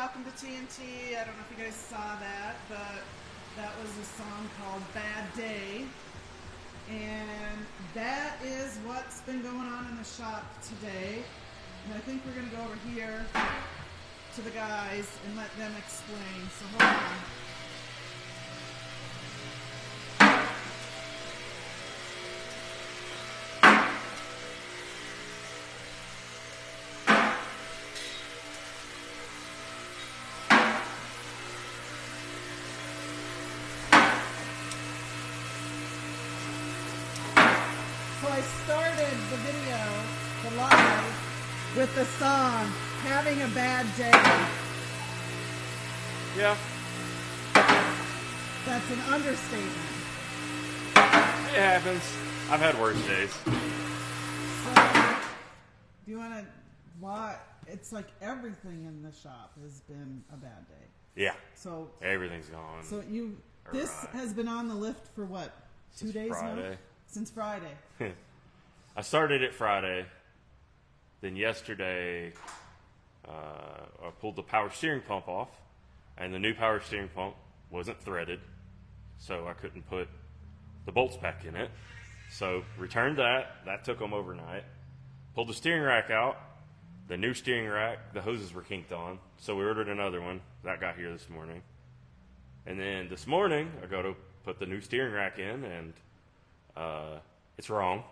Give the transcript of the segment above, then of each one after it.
Welcome to TNT. I don't know if you guys saw that, but that was a song called Bad Day. And that is what's been going on in the shop today. And I think we're going to go over here to the guys and let them explain. So hold on. So I started the video, the live, with the song, Having a Bad Day. Yeah. That's an understatement. It happens. I've had worse days. So, do you want to, why, it's like everything in the shop has been a bad day. Yeah. So everything's gone. So this has been on the lift for what, 2 days Friday. now? Since Friday. I started it Friday. Then yesterday, I pulled the power steering pump off, and the new power steering pump wasn't threaded, so I couldn't put the bolts back in it. So returned that. That took them overnight. Pulled the steering rack out. The new steering rack, the hoses were kinked on, so we ordered another one. That got here this morning. And then this morning, I go to put the new steering rack in, and it's wrong.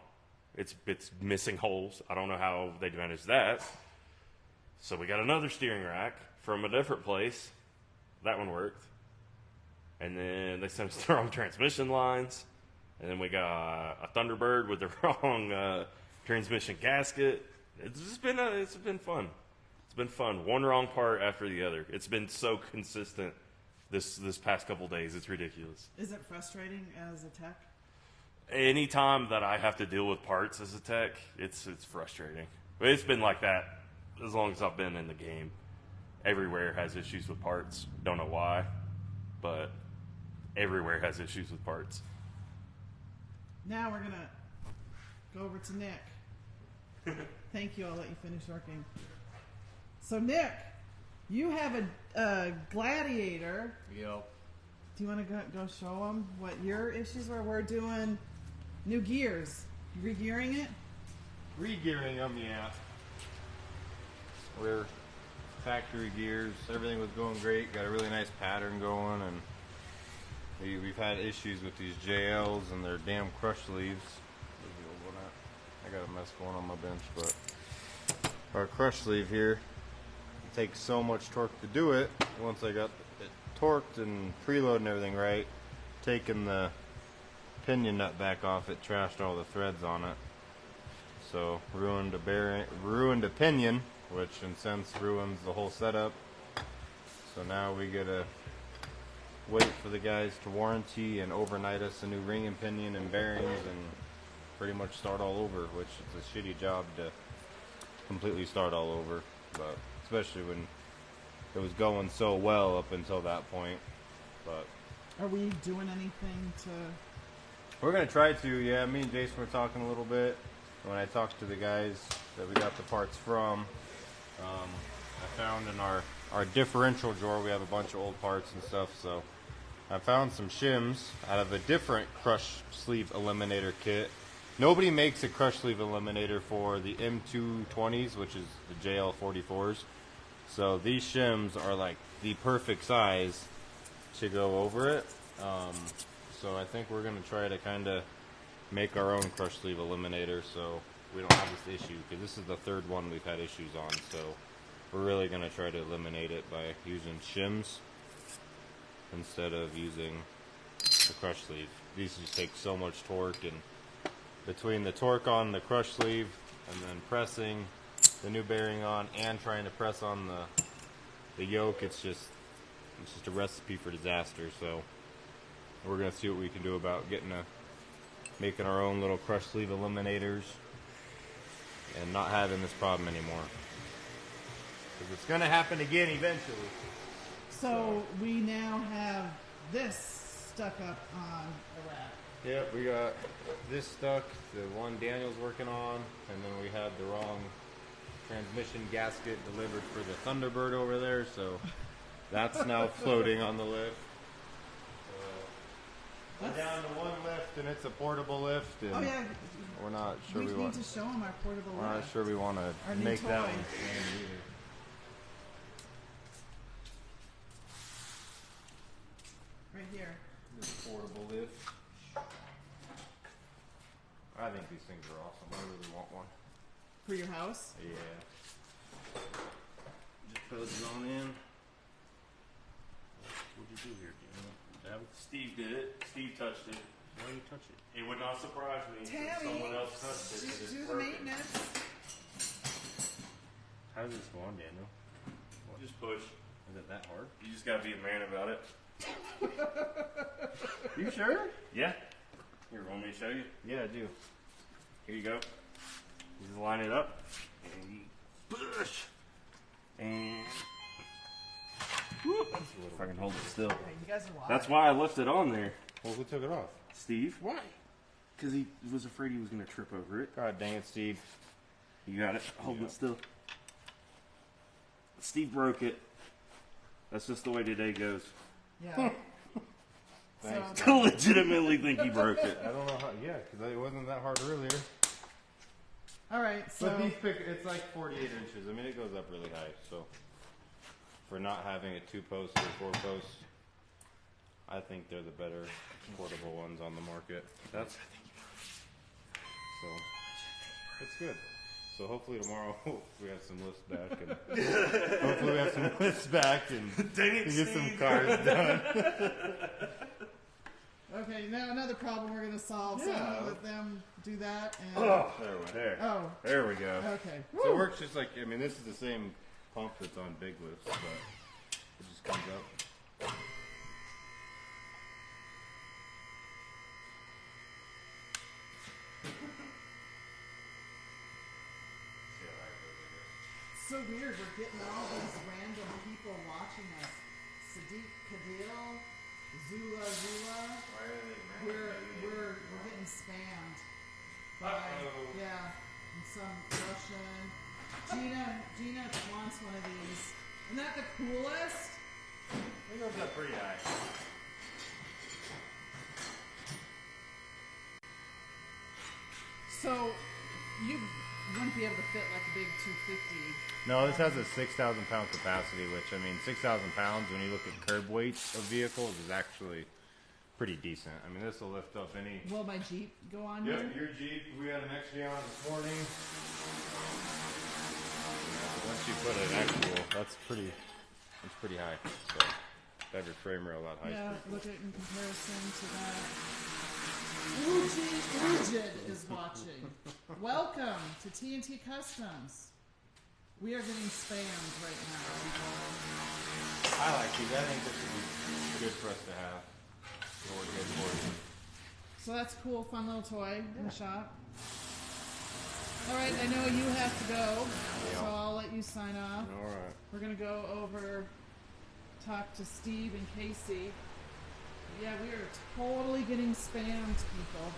It's missing holes. I don't know how they managed that. So we got another steering rack from a different place. That one worked. And then they sent us the wrong transmission lines. And then we got a Thunderbird with the wrong transmission gasket. It's been fun. It's been fun. One wrong part after the other. It's been so consistent this past couple days. It's ridiculous. Is it frustrating as a tech? Anytime that I have to deal with parts as a tech, it's frustrating. But it's been like that as long as I've been in the game. Everywhere has issues with parts. Don't know why, but everywhere has issues with parts. Now we're going to go over to Nick. Thank you. I'll let you finish working. So, Nick, you have a Gladiator. Yep. Do you want to go show them what your issues were? We're doing new gears. Re-gearing it? Re-gearing them, yeah. We're factory gears. Everything was going great. Got a really nice pattern going, and we've had issues with these JLs and their damn crush sleeves. I got a mess going on my bench, but our crush sleeve here, it takes so much torque to do it. Once I got it torqued and preload and everything right, taking the pinion nut back off, it trashed all the threads on it. So ruined a bearing, ruined a pinion, which in a sense ruins the whole setup. So now we gotta wait for the guys to warranty and overnight us a new ring and pinion and bearings and pretty much start all over, which is a shitty job to completely start all over, but especially when it was going so well up until that point. But are we doing anything to... We're going to try to, yeah. Me and Jason were talking a little bit. When I talked to the guys that we got the parts from, I found in our differential drawer, we have a bunch of old parts and stuff, so I found some shims out of a different crush sleeve eliminator kit. Nobody makes a crush sleeve eliminator for the M220s, which is the JL44s. So these shims are like the perfect size to go over it. So I think we're going to try to kind of make our own crush sleeve eliminator so we don't have this issue, because this is the third one we've had issues on. So we're really going to try to eliminate it by using shims instead of using the crush sleeve. These just take so much torque, and between the torque on the crush sleeve and then pressing the new bearing on and trying to press on the yoke, it's just a recipe for disaster. So we're gonna see what we can do about making our own little crush sleeve eliminators and not having this problem anymore, because it's gonna happen again eventually. So we now have this stuck up on the rack. Yep, we got this stuck, the one Daniel's working on, and then we had the wrong transmission gasket delivered for the Thunderbird over there, so that's now floating on the lift. We're down to one lift, and it's a portable lift. And Oh yeah. we're not sure We we need want. to show them our portable We're not lift. sure we want Our to new make that toy. one stand either. Right here. This portable lift. I think these things are awesome. I really want one. For your house? Yeah. Just put it on in. What'd you do here, Jim? Steve did it. Steve touched it. Why do you touch it? It would not surprise me if Tammy, someone else touched it. do the maintenance. How does this go on, Daniel? Just push. Is it that hard? You just gotta be a man about it. You sure? Yeah. Here, want me to show you? Yeah, I do. Here you go. You just line it up, and you push, and whoop. If I can hold it still. Okay, you guys are wild. That's why I left it on there, Well, who took it off? Steve. Why? Because he was afraid he was gonna trip over it. God dang it, Steve. You got it. Hold it still. Steve broke it. That's just the way today goes. Yeah. Thanks. So, I legitimately think he broke it. I don't know how. Yeah, because it wasn't that hard earlier. all right, so But these it's like 48 inches. I mean, it goes up really high. So for not having a 2-post or 4-post, I think they're the better portable ones on the market. That's so it's good. So hopefully tomorrow we have some lifts back, and hopefully we have some lifts back and Dang it, get Steve. some cars done. okay, now another problem we're gonna solve. So I'm Yeah. gonna let them do that and Oh, there we go. okay. So it works just like, I mean, this is the same pump that's on big lifts, but it just comes up. So weird, we're getting all these random people watching us. Sadiq Kadil, Zula. Why are they We're getting spammed by yeah, and some Russian. Gina wants one of these. Isn't that the coolest? It goes up pretty high. So you wouldn't be able to fit like a big 250. No, this has a 6,000 pound capacity, which, I mean, 6,000 pounds when you look at curb weights of vehicles is actually pretty decent. I mean, this will lift up any. Will my Jeep go on Yep, here? your Jeep. We had an XG on this morning. Once you put an actual, that's pretty high. So, better frame rail, that high. Yeah, look at it in comparison to that. Rigid is watching. Welcome to TNT Customs. We are getting spammed right now. I like these. I think this would be good for us to have. Or good for you. So that's cool, fun little toy in the shop. All right, I know you have to go, so I'll let you sign off. All right. We're gonna go over, talk to Steve and Casey. Yeah, we are totally getting spammed, people.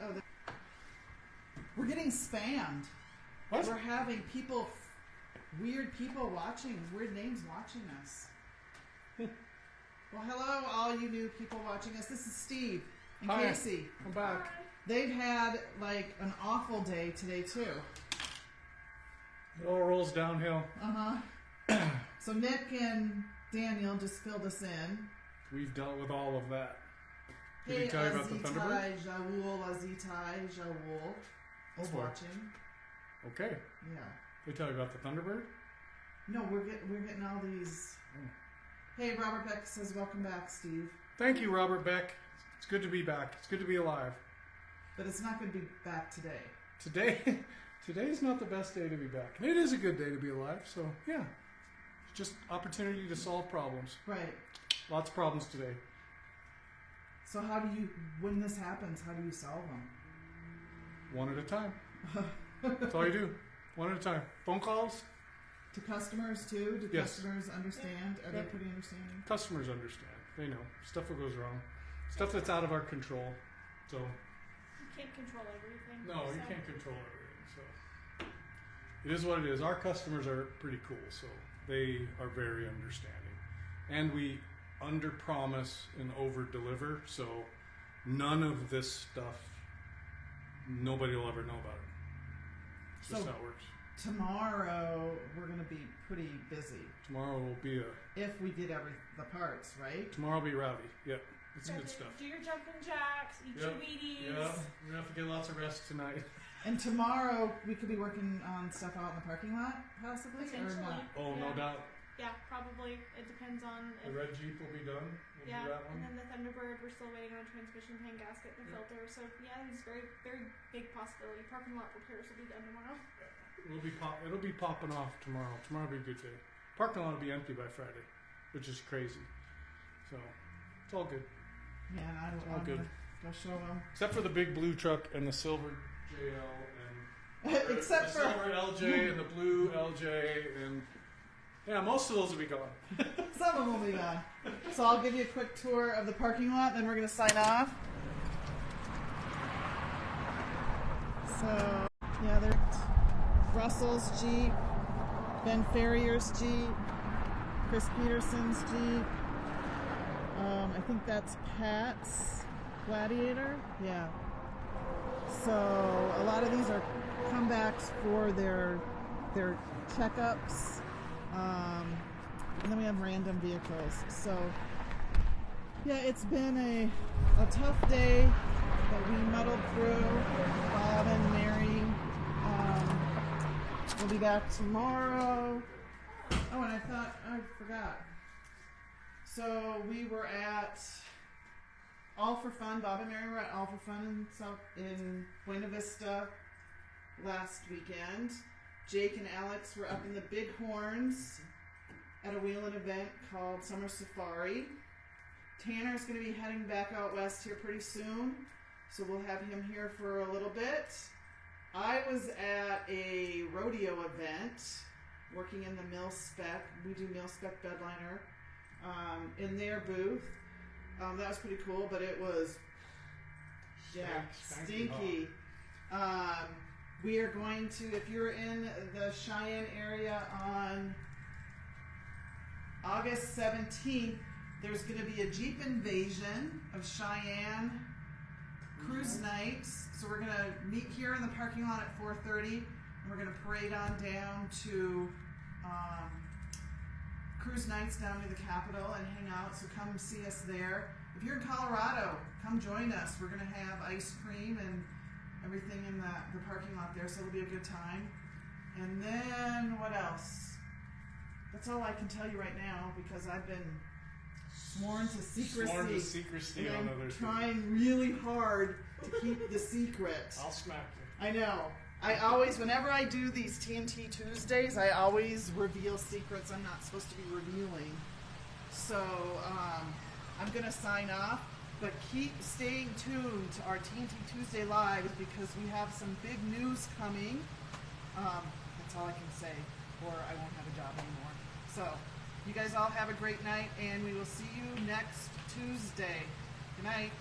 Oh, we're getting spammed. What? We're having people, weird people watching, weird names watching us. Well, hello, all you new people watching us. This is Steve and Hi. Casey. I'm back. They've had like an awful day today too. It all rolls downhill. So Nick and Daniel just filled us in. We've dealt with all of that. Did Hey, he tell you about the Thunderbird? Azitai, Jawool is boy. watching. Okay. Yeah. They tell you about the Thunderbird? No, we're getting all these. Hey, Robert Beck says welcome back, Steve. Thank you, Robert Beck. It's good to be back. It's good to be alive. But it's not going to be back today. Today's not the best day to be back. It is a good day to be alive, so yeah. It's just opportunity to solve problems. Right. Lots of problems today. So how do you, when this happens, how do you solve them? One at a time. That's all you do. One at a time. Phone calls. To customers too? Do Yes. customers understand? Are they Yep. pretty understanding? Customers understand. They know. Stuff that goes wrong. stuff that's out of our control. So You can't control everything. no, you so. can't control everything. So it is what it is. Our customers are pretty cool, so they are very understanding, and we under promise and over deliver. So none of this stuff, nobody will ever know about it. It's just So- how it works. Tomorrow we're gonna be pretty busy Tomorrow will be if we get the parts right. tomorrow will be rowdy. Yep, it's So good stuff. do your jumping jacks, eat your Yep. Wheaties. Yeah, we're gonna have to get lots of rest tonight. And tomorrow we could be working on stuff out in the parking lot, possibly, or Potentially. not. Oh, no Yeah. doubt. Yeah, probably. It depends on The if, red Jeep will be done. We'll yeah, do that and one. then the Thunderbird, we're still waiting on a transmission tank gasket and the Yeah. filter. So yeah, it's very, very big possibility. Parking lot repairs will be done tomorrow. It'll be popping off tomorrow. Tomorrow will be a good day. Parking lot will be empty by Friday, which is crazy. So it's all good. Yeah, and all I'm good. gonna go show them. Except for the big blue truck and the silver JL and Except the for silver LJ and the blue LJ and yeah, most of those will be gone. some of them will be gone. So I'll give you a quick tour of the parking lot, then we're gonna sign off. So yeah, there's Russell's Jeep, Ben Ferrier's Jeep, Chris Peterson's Jeep. I think that's Pat's Gladiator. Yeah. So a lot of these are comebacks for their checkups. And then we have random vehicles. So yeah, it's been a tough day, but we muddled through. Bob and Mary. We'll be back tomorrow. Oh, and I forgot. So we were at All for Fun. Bob and Mary were at All for Fun in Buena Vista last weekend. Jake and Alex were up in the Bighorns at a wheeling event called Summer Safari. Tanner's going to be heading back out west here pretty soon, so we'll have him here for a little bit. I was at a rodeo event working in the mil spec. We do mil spec bedliner in their booth. That was pretty cool, but it was stinky. We are going to, if you're in the Cheyenne area on August 17th, there's going to be a Jeep invasion of Cheyenne cruise nights. So we're going to meet here in the parking lot at 4:30, and we're going to parade on down to cruise nights down to the Capitol and hang out. So come see us there. If you're in Colorado, come join us. We're going to have ice cream and everything in the parking lot there, so it'll be a good time. And then what else? That's all I can tell you right now because I've been sworn to secrecy. Sworn to secrecy and on I'm other things. trying really hard to keep the secret. I'll smack you. I know. I always, whenever I do these TNT Tuesdays, I always reveal secrets I'm not supposed to be revealing. So I'm going to sign off, but keep staying tuned to our TNT Tuesday Lives because we have some big news coming. That's all I can say, or I won't have a job anymore. So you guys all have a great night, and we will see you next Tuesday. Good night.